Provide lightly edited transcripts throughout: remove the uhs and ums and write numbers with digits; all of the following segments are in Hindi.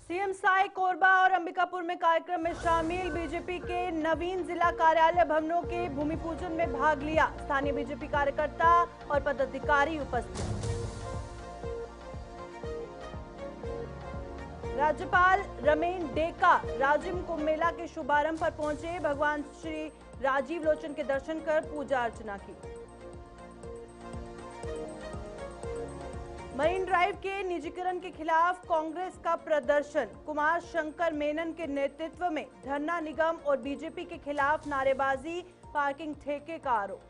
सीएम साई कोरबा और अंबिकापुर में कार्यक्रम में शामिल। बीजेपी के नवीन जिला कार्यालय भवनों के भूमि पूजन में भाग लिया। स्थानीय बीजेपी कार्यकर्ता और पदाधिकारी उपस्थित। राज्यपाल रमेन डेका राजिम कुंभ मेला के शुभारंभ पर पहुंचे। भगवान श्री राजीव लोचन के दर्शन कर पूजा अर्चना की। मरीन ड्राइव के निजीकरण के खिलाफ कांग्रेस का प्रदर्शन। कुमार शंकर मेनन के नेतृत्व में धरना। निगम और बीजेपी के खिलाफ नारेबाजी, पार्किंग ठेके का आरोप।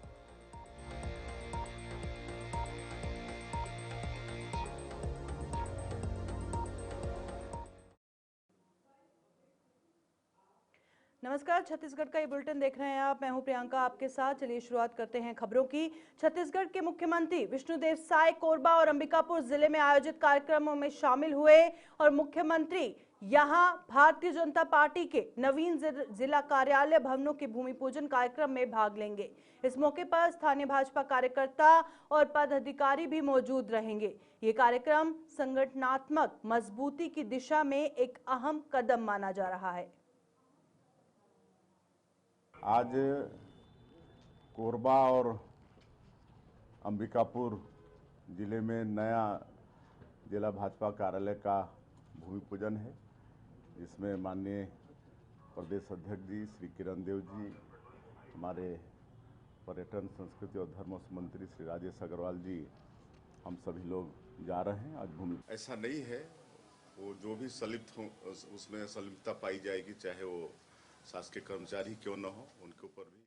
नमस्कार, छत्तीसगढ़ का ये बुलेटिन देख रहे हैं आप। मैं हूं प्रियंका आपके साथ। चलिए शुरुआत करते हैं खबरों की। छत्तीसगढ़ के मुख्यमंत्री विष्णुदेव साय कोरबा और अंबिकापुर जिले में आयोजित कार्यक्रमों में शामिल हुए और मुख्यमंत्री यहां भारतीय जनता पार्टी के नवीन जिला कार्यालय भवनों के भूमि पूजन कार्यक्रम में भाग लेंगे। इस मौके पर स्थानीय भाजपा कार्यकर्ता और पदाधिकारी भी मौजूद रहेंगे। ये कार्यक्रम संगठनात्मक मजबूती की दिशा में एक अहम कदम माना जा रहा है। आज कोरबा और अंबिकापुर जिले में नया जिला भाजपा कार्यालय का भूमि पूजन है, जिसमें माननीय प्रदेश अध्यक्ष जी श्री किरण देव जी, हमारे पर्यटन संस्कृति और धर्म मंत्री श्री राजेश अग्रवाल जी, हम सभी लोग जा रहे हैं आज भूमि। ऐसा नहीं है, वो जो भी संलिप्त हो उसमें संलिप्तता पाई जाएगी, चाहे वो शासकीय कर्मचारी क्यों न हो, उनके ऊपर भी।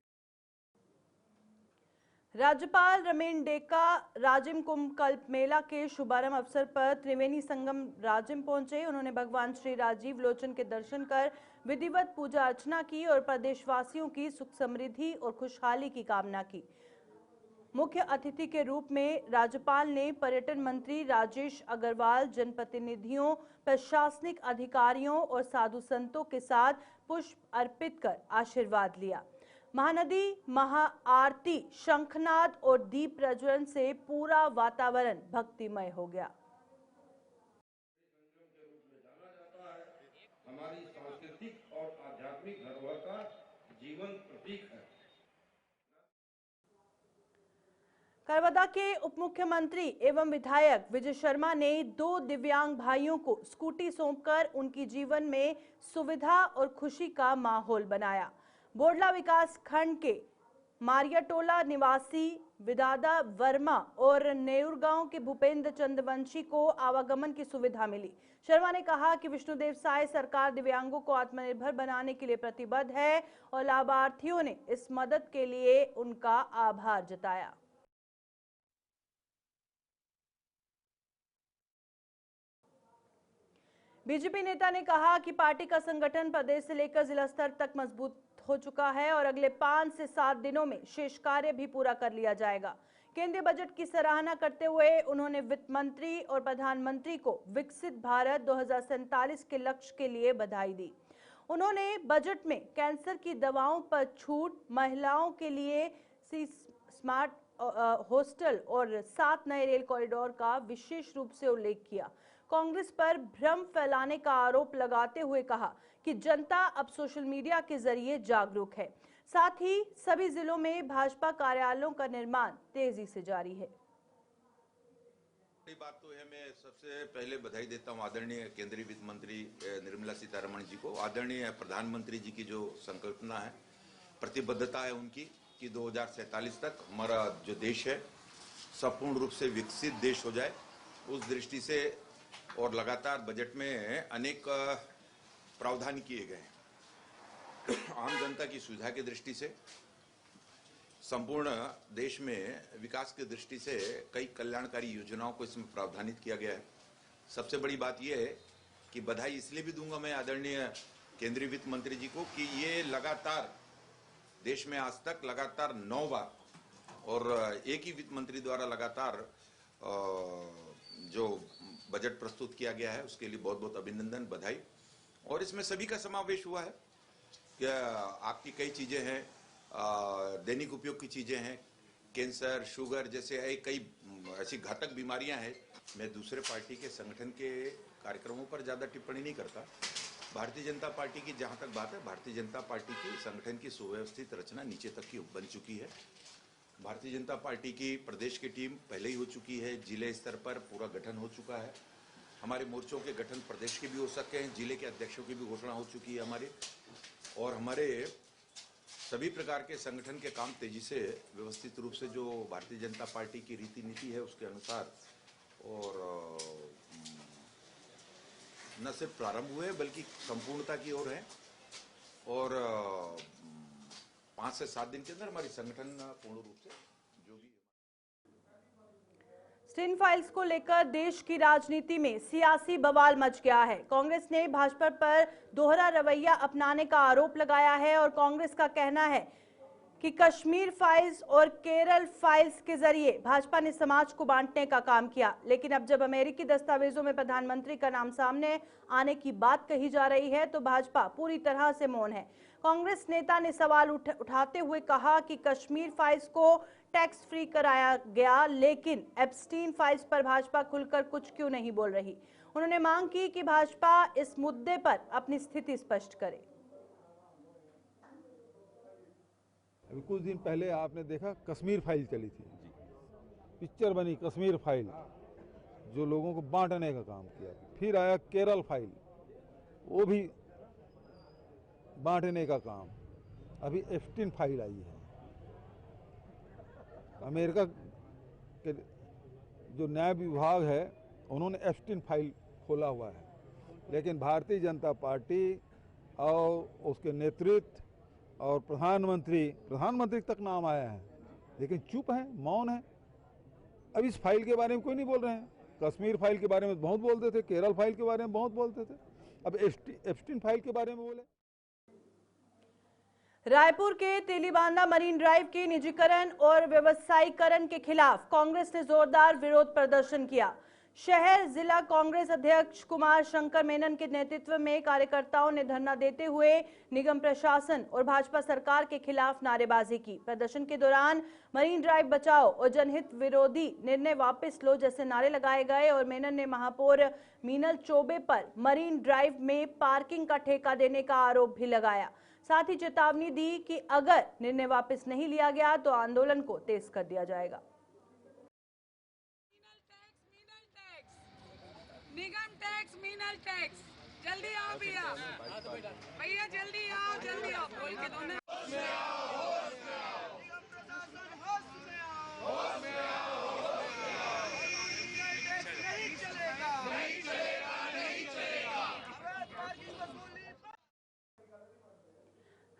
राज्यपाल रमेन डेका राजिम कुंभ कल्प मेला के शुभारंभ अवसर पर त्रिवेणी संगम राजिम पहुंचे। उन्होंने भगवान श्री राजीव लोचन के दर्शन कर विधिवत पूजा अर्चना की और प्रदेशवासियों की सुख समृद्धि और खुशहाली की कामना की। मुख्य अतिथि के रूप में राज्यपाल ने पर्यटन मंत्री राजेश अग्रवाल, जनप्रतिनिधियों, प्रशासनिक अधिकारियों और साधु संतों के साथ पुष्प अर्पित कर आशीर्वाद लिया। महानदी महाआरती, शंखनाद और दीप प्रज्वलन से पूरा वातावरण भक्तिमय हो गया। हमारी सांस्कृतिक और आध्यात्मिक धरोहर का जीवन प्रतीक है। करवदा के उप मुख्यमंत्री एवं विधायक विजय शर्मा ने 2 दिव्यांग भाइयों को स्कूटी सौंपकर उनकी जीवन में सुविधा और खुशी का माहौल बनाया। बोडला विकास खंड के मारियाटोला निवासी विदादा वर्मा और नेउर गांव के भूपेंद्र चंद्रवंशी को आवागमन की सुविधा मिली। शर्मा ने कहा कि विष्णुदेव साय सरकार दिव्यांगों को आत्मनिर्भर बनाने के लिए प्रतिबद्ध है और लाभार्थियों ने इस मदद के लिए उनका आभार जताया। बीजेपी नेता ने कहा कि पार्टी का संगठन प्रदेश से लेकर जिला स्तर तक मजबूत हो चुका है और अगले 5 से 7 दिनों में शेष कार्य भी पूरा कर लिया जाएगा। केंद्रीय बजट की सराहना करते हुए उन्होंने वित्त मंत्री और प्रधानमंत्री को विकसित भारत 2047 के लक्ष्य के लिए बधाई दी। उन्होंने बजट में कैंसर की दवाओं पर छूट, महिलाओं के लिए स्मार्ट हॉस्टल और 7 नए रेल कॉरिडोर का विशेष रूप से उल्लेख किया। कांग्रेस पर भ्रम फैलाने का आरोप लगाते हुए कहा कि जनता अब सोशल मीडिया के जरिए जागरूक है। साथ ही सभी जिलों में भाजपा कार्यालयों का निर्माण तेजी से जारी है। बड़ी बात तो है, मैं सबसे पहले बधाई देता हूं आदरणीय केंद्रीय वित्त मंत्री निर्मला सीतारमण जी को, आदरणीय प्रधानमंत्री जी की जो संकल्पना है, प्रतिबद्धता है उनकी कि 2047 तक हमारा जो देश है संपूर्ण रूप से विकसित देश हो जाए। उस दृष्टि से और लगातार बजट में अनेक प्रावधान किए गए। आम जनता की सुविधा की दृष्टि से, संपूर्ण देश में विकास की दृष्टि से कई कल्याणकारी योजनाओं को इसमें प्रावधानित किया गया है। सबसे बड़ी बात यह है कि बधाई इसलिए भी दूंगा मैं आदरणीय केंद्रीय वित्त मंत्री जी को कि ये लगातार देश में आज तक लगातार 9 बार और एक ही वित्त मंत्री द्वारा लगातार जो बजट प्रस्तुत किया गया है, उसके लिए बहुत बहुत अभिनंदन, बधाई। और इसमें सभी का समावेश हुआ है कि आपकी कई चीजें हैं, दैनिक उपयोग की चीजें हैं, कैंसर, शुगर जैसे कई ऐसी घातक बीमारियां हैं। मैं दूसरे पार्टी के संगठन के कार्यक्रमों पर ज़्यादा टिप्पणी नहीं करता। भारतीय जनता पार्टी की जहां तक बात है, भारतीय जनता पार्टी की संगठन की सुव्यवस्थित रचना नीचे तक की बन चुकी है। भारतीय जनता पार्टी की प्रदेश की टीम पहले ही हो चुकी है, जिले स्तर पर पूरा गठन हो चुका है। हमारे मोर्चों के गठन प्रदेश के भी हो सकते हैं, जिले के अध्यक्षों की भी घोषणा हो चुकी है हमारे, और हमारे सभी प्रकार के संगठन के काम तेजी से व्यवस्थित रूप से जो भारतीय जनता पार्टी की रीति नीति है उसके अनुसार और न सिर्फ प्रारंभ हुए बल्कि संपूर्णता की ओर है, और 5 से 7 दिन के अंदर हमारी संगठन पूर्ण रूप से जो भी स्टिन फाइल्स को लेकर देश की राजनीति में सियासी बवाल मच गया है। कांग्रेस ने भाजपा पर दोहरा रवैया अपनाने का आरोप लगाया है और कांग्रेस का कहना है कि कश्मीर फाइल्स और केरल फाइल्स के जरिए भाजपा ने समाज को बांटने का काम किया। लेकिन अब जब अमेरिकी दस्तावेजों में प्रधानमंत्री का नाम सामने आने की बात कही जा रही है तो भाजपा पूरी तरह से मौन है। कांग्रेस नेता ने सवाल उठाते हुए कहा कि कश्मीर फाइल्स को टैक्स फ्री कराया गया, लेकिन एप्स्टीन फाइल्स पर भाजपा खुलकर कुछ क्यों नहीं बोल रही। उन्होंने मांग की कि भाजपा इस मुद्दे पर अपनी स्थिति स्पष्ट करे। अभी कुछ दिन पहले आपने देखा कश्मीर फाइल चली थी, पिक्चर बनी कश्मीर फाइल, जो लोगों को बांटने का काम किया। फिर आया केरल फाइल, वो भी बांटने का काम। अभी एप्स्टीन फाइल आई है। अमेरिका के जो न्याय विभाग है उन्होंने एप्स्टीन फाइल खोला हुआ है, लेकिन भारतीय जनता पार्टी और उसके नेतृत्व और प्रधानमंत्री तक नाम आया है, लेकिन चुप है, मौन है। अब इस फाइल के बारे में कोई नहीं बोल रहे हैं। कश्मीर फाइल के बारे में बहुत बोलते थे, केरल फाइल के बारे में बहुत बोलते थे, अब एप्स्टीन फाइल के बारे में बोले। रायपुर के तेलीबांधा मरीन ड्राइव के निजीकरण और व्यवसायीकरण के खिलाफ कांग्रेस ने जोरदार विरोध प्रदर्शन किया। शहर जिला कांग्रेस अध्यक्ष कुमार शंकर मेनन के नेतृत्व में कार्यकर्ताओं ने धरना देते हुए निगम प्रशासन और भाजपा सरकार के खिलाफ नारेबाजी की। प्रदर्शन के दौरान मरीन ड्राइव बचाओ और जनहित विरोधी निर्णय वापस लो जैसे नारे लगाए गए और मेनन ने महापौर मीनल चौबे पर मरीन ड्राइव में पार्किंग का ठेका देने का आरोप भी लगाया। साथ ही चेतावनी दी कि अगर निर्णय वापस नहीं लिया गया तो आंदोलन को तेज कर दिया जाएगा। निगम टैक्स, मीनल टैक्स, जल्दी आओ भैया, भैया जल्दी आओ, बोल के दो ना।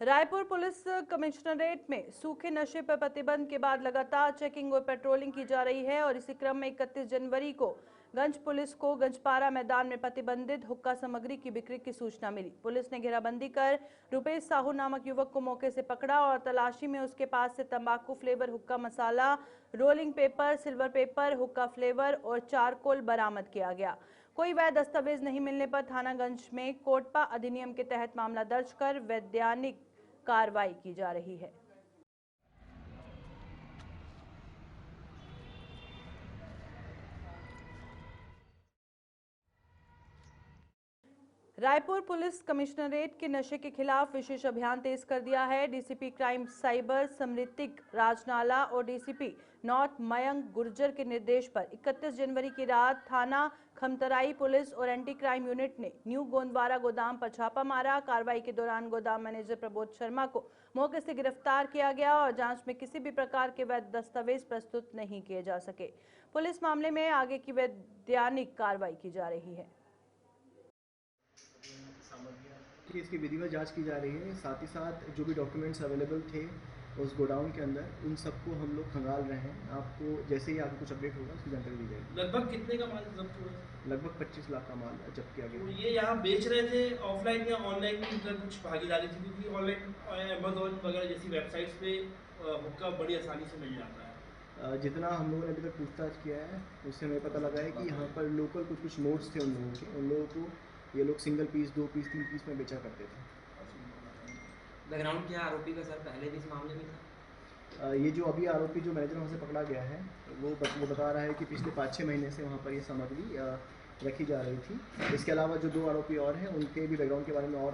रायपुर पुलिस कमिश्नरेट में सूखे नशे पर प्रतिबंध के बाद लगातार चेकिंग और पेट्रोलिंग की जा रही है और इसी क्रम में 31 जनवरी को गंज पुलिस को गंजपारा मैदान में प्रतिबंधित हुक्का सामग्री की बिक्री की सूचना मिली। पुलिस ने घेराबंदी कर रुपेश साहू नामक युवक को मौके से पकड़ा और तलाशी में उसके पास से तंबाकू फ्लेवर हुक्का मसाला, रोलिंग पेपर, सिल्वर पेपर, हुक्का फ्लेवर और चारकोल बरामद किया गया। कोई वैध दस्तावेज नहीं मिलने पर थानागंज में कोटपा अधिनियम के तहत मामला दर्ज कर वैधानिक कार्रवाई की जा रही है। रायपुर पुलिस कमिश्नरेट के नशे के खिलाफ विशेष अभियान तेज कर दिया है। डीसीपी क्राइम साइबर समृतिक राजनाला और डीसीपी नॉर्थ मयंक गुर्जर के निर्देश पर 31 जनवरी की रात थाना खमतराई पुलिस और एंटी क्राइम यूनिट ने न्यू गोंदवारा गोदाम पर छापा मारा। कार्रवाई के दौरान गोदाम मैनेजर प्रबोध शर्मा को मौके से गिरफ्तार किया गया और जांच में किसी भी प्रकार के वैध दस्तावेज प्रस्तुत नहीं किए जा सके। पुलिस मामले में आगे की वैधानिक कार्रवाई की जा रही है। इसकी विधिवत जांच की जा रही है। साथ ही साथ जो भी डॉक्यूमेंट्स अवेलेबल थे उस गोडाउन के अंदर, उन सबको हम लोग खंगाल रहे हैं। आपको जैसे ही आपको कुछ अपडेट होगा उसकी जानकारी दी जाएगी। लगभग कितने का माल जब्त हुआ? लगभग 25 लाख का माल जब्त किया गया। तो ये यहाँ बेच रहे थे ऑफलाइन या ऑनलाइन में इनका कुछ भागीदारी थी? क्योंकि ऑनलाइन अमेजोन वगैरह जैसी वेबसाइट्स पे हुक्का बड़ी आसानी से मिल जाता है। जितना हम लोगों ने अभी तक पूछताछ किया है उससे हमें पता लगा है कि यहाँ पर लोकल कुछ नोट्स थे उन लोगों के, उन लोगों को ये लोग सिंगल पीस, 2 पीस, 3 पीस में बेचा करते थे। बैकग्राउंड क्या आरोपी का सर पहले भी इस मामले में था? ये जो अभी आरोपी जो मैनेजर वहाँ से पकड़ा गया है वो बता रहा है कि पिछले 5-6 महीने से वहाँ पर ये सामग्री रखी जा रही थी। इसके अलावा जो 2 आरोपी और हैं उनके भी बैकग्राउंड के बारे में और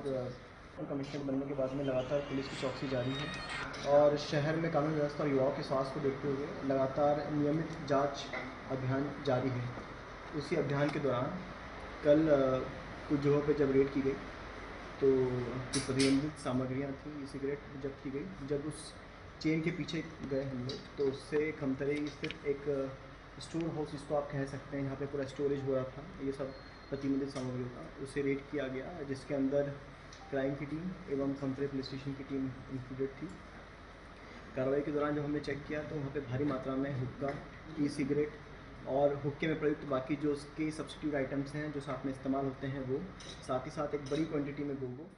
कमिश्नर बनने के बाद में लगातार पुलिस की चौकसी जारी है और शहर में कानून व्यवस्था और युवाओं के स्वास्थ्य को देखते हुए लगातार नियमित जांच अभियान जारी है। उसी अभियान के दौरान कल कुछ जगहों पर जब रेड की गई तो कुछ प्रतिबंधित सामग्रियाँ थी, सिगरेट जब्त की गई। जब उस चेन के पीछे गए हम लोग तो उससे खमतरी स्थित एक स्टोर हाउस, जिसको आप कह सकते हैं, यहाँ पे पूरा स्टोरेज हो रहा था ये सब प्रतिबंधित सामग्रियों का, उसे रेड किया गया जिसके अंदर क्राइम की टीम एवं खमतरी पुलिस स्टेशन की टीम इंक्लूडेड थी। कार्रवाई के दौरान जब हमने चेक किया तो वहाँ पे भारी मात्रा में हुक्का, ई सिगरेट और हुक्के में प्रयुक्त बाकी जो उसके सब्स्टिट्यूट आइटम्स हैं जो साथ में इस्तेमाल होते हैं वो, साथ ही साथ एक बड़ी क्वांटिटी में गोगो।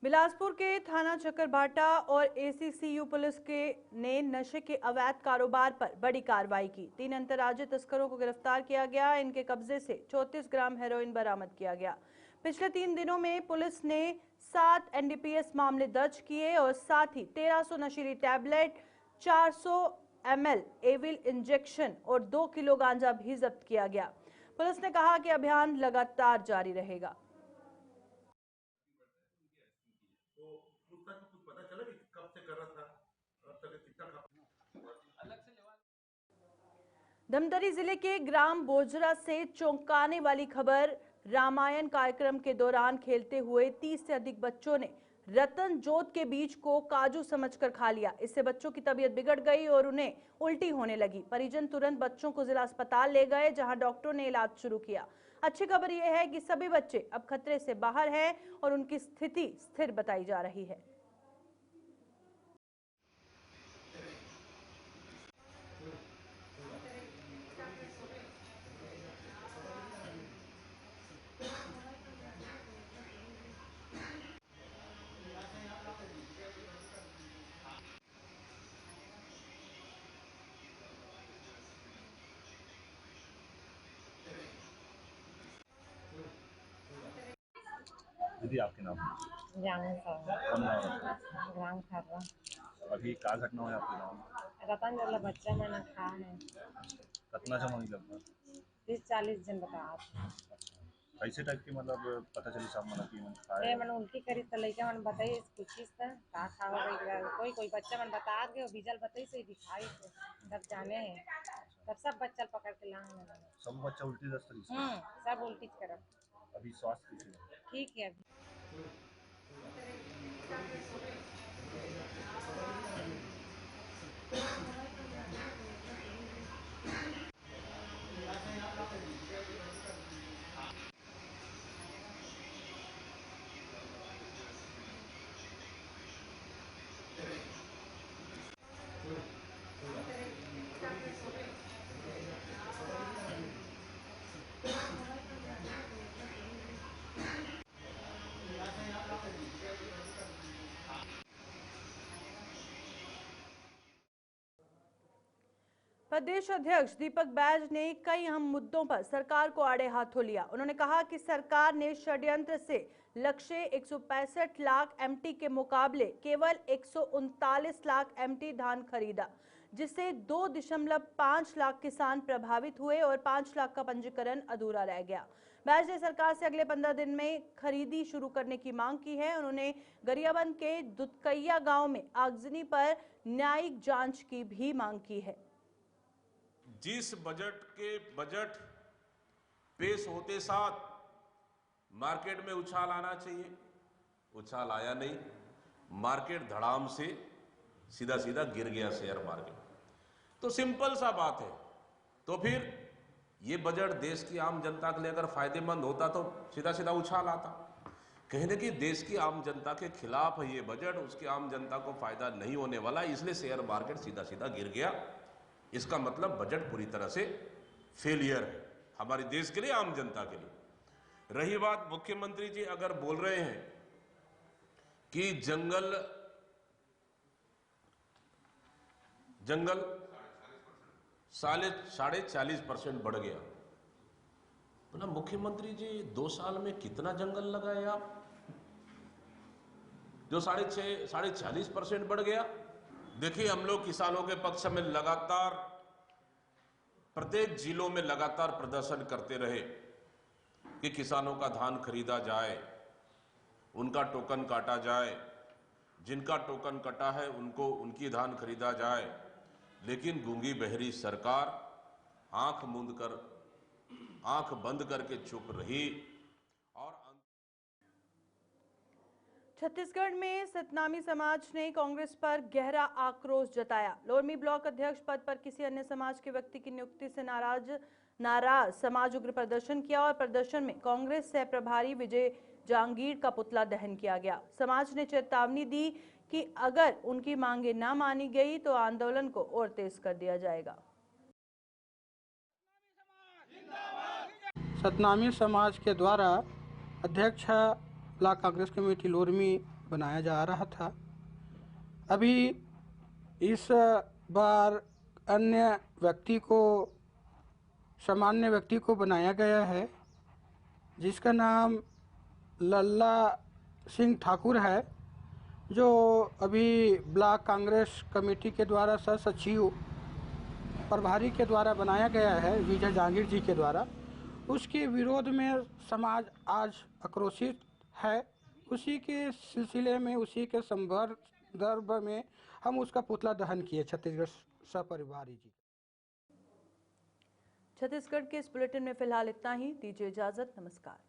बिलासपुर के थाना चकरभाटा और एसीसीयू पुलिस ने नशे के अवैध कारोबार पर बड़ी कार्रवाई की। 3 अंतर्राज्यीय तस्करों को गिरफ्तार किया गया। इनके कब्जे से 34 ग्राम हेरोइन बरामद किया गया। पिछले 3 दिनों में पुलिस ने 7 एनडीपीएस मामले दर्ज किए और साथ ही 1300 नशीली टैबलेट, 400 ml एविल इंजेक्शन और 2 किलो गांजा भी जब्त किया गया। पुलिस ने कहा कि अभियान लगातार जारी रहेगा। धमतरी जिले के ग्राम बोजरा से चौंकाने वाली खबर। रामायण कार्यक्रम के दौरान खेलते हुए 30 से अधिक बच्चों ने रतन जोत के बीज को काजू समझकर खा लिया। इससे बच्चों की तबीयत बिगड़ गई और उन्हें उल्टी होने लगी। परिजन तुरंत बच्चों को जिला अस्पताल ले गए, जहां डॉक्टरों ने इलाज शुरू किया। अच्छी खबर यह है कि सभी बच्चे अब खतरे से बाहर हैं और उनकी स्थिति स्थिर बताई जा रही है। दीदी आपके नाम? जानन साहब। कौन नाम है? ग्राम खर्रा। अभी क्या घटना हुई आपके गाँव में? रतन जोला बच्चा मैंने खा है। कितना समय लगभग? 30-40 दिन बता। कैसे टाइप की मतलब पता चली सब मतलब कि मन खाए? ए मन उल्टी करी त लइका मन बताई पूछिस त का खावा गई। कोई बच्चा मन बता के बीजल बताई से दिखाई से तब जाने है। तब सब बच्चा पकड़ के लांग लगा। सब बच्चा उल्टी दस्तरी से? सब उल्टी करब। अभी स्वास्थ्य कैसे है? ठीक है। प्रदेश अध्यक्ष दीपक बैज ने कई अहम मुद्दों पर सरकार को आड़े हाथों लिया। उन्होंने कहा कि सरकार ने षड्यंत्र से लक्ष्य 165 लाख एमटी के मुकाबले केवल 139 लाख एमटी धान खरीदा, जिससे 2.5 लाख किसान प्रभावित हुए और 5 लाख का पंजीकरण अधूरा रह गया। बैज ने सरकार से अगले 15 दिन में खरीदी शुरू करने की मांग की है। उन्होंने गरियाबंद के दुधकैया गांव में आगजनी पर न्यायिक जांच की भी मांग की है। जिस बजट पेश होते साथ मार्केट में उछाल आना चाहिए, उछाल आया नहीं। मार्केट धड़ाम से सीधा सीधा गिर गया शेयर मार्केट। तो सिंपल सा बात है। तो फिर ये बजट देश की आम जनता के लिए अगर फायदेमंद होता तो सीधा सीधा उछाल आता। कहने की देश की आम जनता के खिलाफ है ये बजट, उसकी आम जनता को फायदा नहीं होने वाला, इसलिए शेयर मार्केट सीधा सीधा गिर गया। इसका मतलब बजट पूरी तरह से फेलियर है हमारे देश के लिए, आम जनता के लिए। रही बात, मुख्यमंत्री जी अगर बोल रहे हैं कि जंगल 40% बढ़ गया, बोला मुख्यमंत्री जी 2 साल में कितना जंगल लगाए आप? जो 46% बढ़ गया। देखिए, हम लोग किसानों के पक्ष में लगातार प्रत्येक जिलों में लगातार प्रदर्शन करते रहे कि किसानों का धान खरीदा जाए, उनका टोकन काटा जाए, जिनका टोकन कटा है उनको उनकी धान खरीदा जाए। लेकिन गूंगी बहरी सरकार आंख मूंद कर, आंख बंद करके चुप रही। और छत्तीसगढ़ में सतनामी समाज ने कांग्रेस पर गहरा आक्रोश जताया। लोरमी ब्लॉक अध्यक्ष पद पर किसी अन्य समाज के व्यक्ति की नियुक्ति से नाराज समाज उग्र प्रदर्शन किया और प्रदर्शन में कांग्रेस सह प्रभारी विजय जांगीर का पुतला दहन किया गया। समाज ने चेतावनी दी कि अगर उनकी मांगे न मानी गई तो आंदोलन को और तेज कर दिया जाएगा। सतनामी समाज के द्वारा अध्यक्ष ब्लॉक कांग्रेस कमेटी लोरमी बनाया जा रहा था। अभी इस बार अन्य व्यक्ति को, सामान्य व्यक्ति को बनाया गया है, जिसका नाम लल्ला सिंह ठाकुर है, जो अभी ब्लॉक कांग्रेस कमेटी के द्वारा सह सचिव प्रभारी के द्वारा बनाया गया है, विजय जांगीर जी के द्वारा। उसके विरोध में समाज आज आक्रोशित है। उसी के सिलसिले में, उसी के संदर्भ में हम उसका पुतला दहन किए छत्तीसगढ़ सह प्रभारी जी। छत्तीसगढ़ के इस बुलेटिन में फिलहाल इतना ही। दीजिए इजाजत। नमस्कार।